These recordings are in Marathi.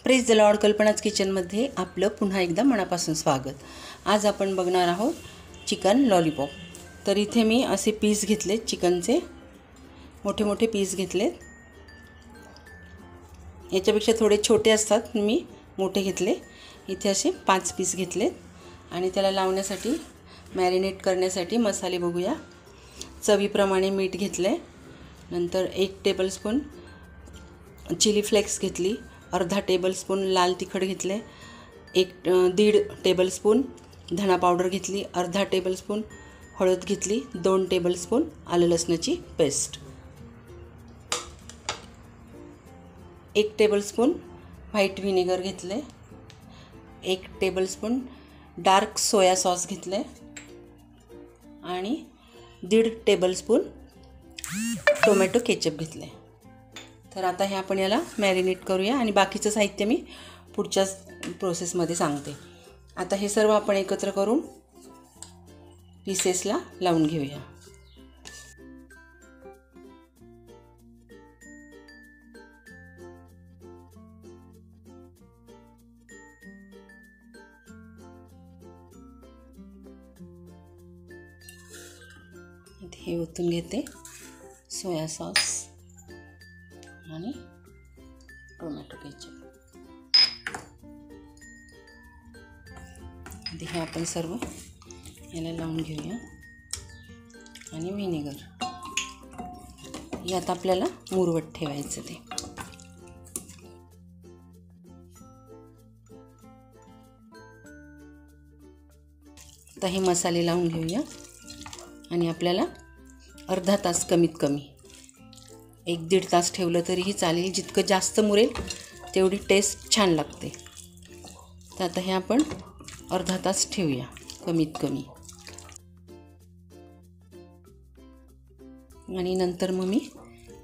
प्रेज द लॉर्ड कल्पनाच किचनमध्ये आपलं पुन्हा एकदा मनापासून स्वागत। आज आपण बघणार आहोत चिकन लॉलीपॉप। तर इथे मी असे पीस घेतले, चिकनचे मोठे मोठे पीस घेतले। याच्यापेक्षा थोडे छोटे असतात, मी मोठे घेतले। इथे असे 5 पीस घेतले आणि त्याला लावण्यासाठी मॅरिनेट करण्यासाठी मसाले बघूया। चवीप्रमाणे मीठ घेतले, नंतर 1 टेबलस्पून चिली फ्लेक्स घेतली, अर्धा टेबलस्पून लाल तिखट घेतले, 1.5 टेबलस्पून धना पावडर घेतली, अर्धा टेबलस्पून हळद घेतली, 2 टेबलस्पून आलं लसणाची पेस्ट, 1 टेबलस्पून व्हाईट व्हिनेगर घेतले, 1 टेबलस्पून डार्क सोया सॉस घेतले आणि 1.5 टेबलस्पून टोमॅटो केचप घेतले। तर आता हे आपण याला मॅरिनेट करूया आणि बाकीचं साहित्य मी पुढच्या प्रोसेसमध्ये सांगते। आता हे सर्व आपण एकत्र करून पीसेसला लावून घेऊया। हे ओतून घेते सोया सॉस आणि टोमॅटो केचप। हे आपण सर्व याला लावून घेऊया आणि व्हिनेगर यात आपल्याला मुरवत ठेवायचं ते। आता हे मसाले लावून घेऊया आणि आपल्याला अर्धा तास कमीत कमी 1-1.5 तास ठेवलं तरीही चालेल। जितकं जास्त मुरेल तेवढी टेस्ट छान लागते। तर आता हे आपण अर्धा तास ठेवूया कमीत कमी आणि नंतर मग मी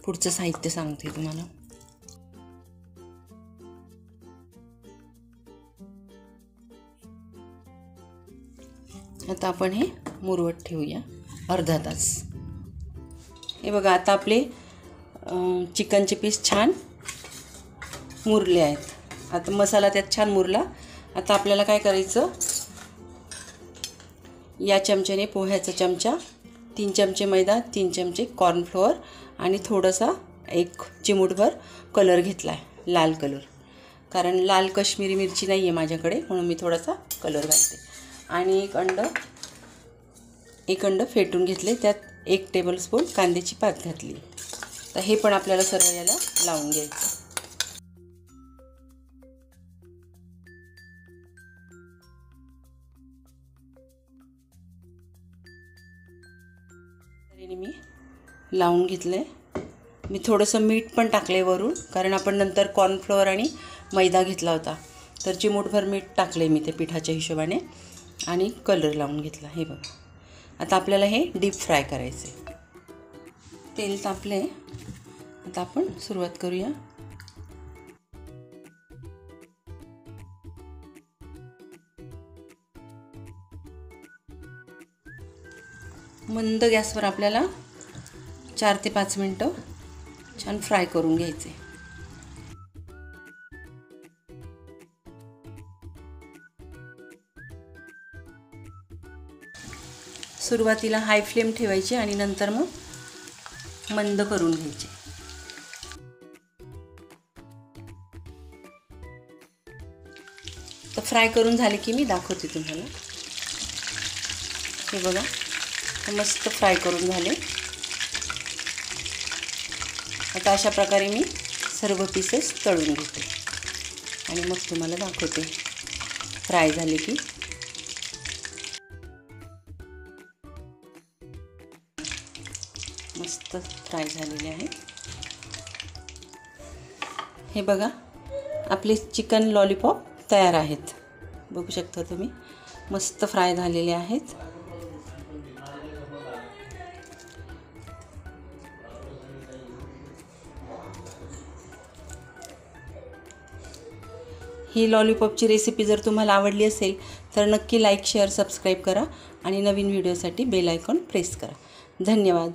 पुढचं साहित्य सांगते तुम्हाला। आता आपण हे मुरवत ठेवूया अर्धा तास। हे बघा, आता आपले चिकनचे पीस छान मुरले आहेत। आता मसाला त्यात छान मुरला। आता आपल्याला काय करायचं, या चमच्याने पोह्याचा चमचा, 3 चमचे मैदा, 3 चमचे कॉर्नफ्लोअर आणि थोडासा 1 चिमूटभर कलर घेतला आहे, लाल कलर। कारण लाल काश्मीरी मिरची नाही आहे माझ्याकडे, म्हणून मी थोडासा कलर घालते। आणि एक अंड फेटून घेतले, त्यात 1 टेबलस्पून कांद्याची पात घातली। तर हे पण आपल्याला सर्व याला लावून घ्यायचं। मी लावून घेतले। मी थोडंसं मीठ पण टाकले वरून, कारण आपण नंतर कॉर्नफ्लोअर आणि मैदा घेतला होता। तर चिमूटभर मीठ टाकले मी ते पिठाच्या हिशोबाने आणि कलर लावून घेतला। हे बघा, आता आपल्याला हे डीप फ्राय करायचे। तेल तापले, आता आपण सुरुवात करूया। मंद गॅसवर आपल्याला 4 ते 5 मिनिटं छान फ्राय करून घ्यायचे। सुरुवातीला हाय फ्लेम ठेवायची आणि नंतर मग मंद करून घ्यायचे। तर फ्राय करून झाले की मी दाखवते तुम्हाला। हे बघा, मस्त फ्राय करून झाले। आता अशा प्रकारे मी सर्व पीसेस तळून घेते आणि मग तुम्हाला दाखवते फ्राय झाले की। मस्त फ्राय झालेले आहेत। हे बघा, आपले चिकन लॉलीपॉप तयार आहेत। बघू शकता तुम्ही, मस्त फ्राय झालेले आहेत। ही लॉलीपॉपची रेसिपी जर तुम्हाला आवडली असेल तर नक्की लाईक, शेअर, सबस्क्राईब करा आणि नवीन व्हिडिओसाठी बेल आयकॉन प्रेस करा। धन्यवाद।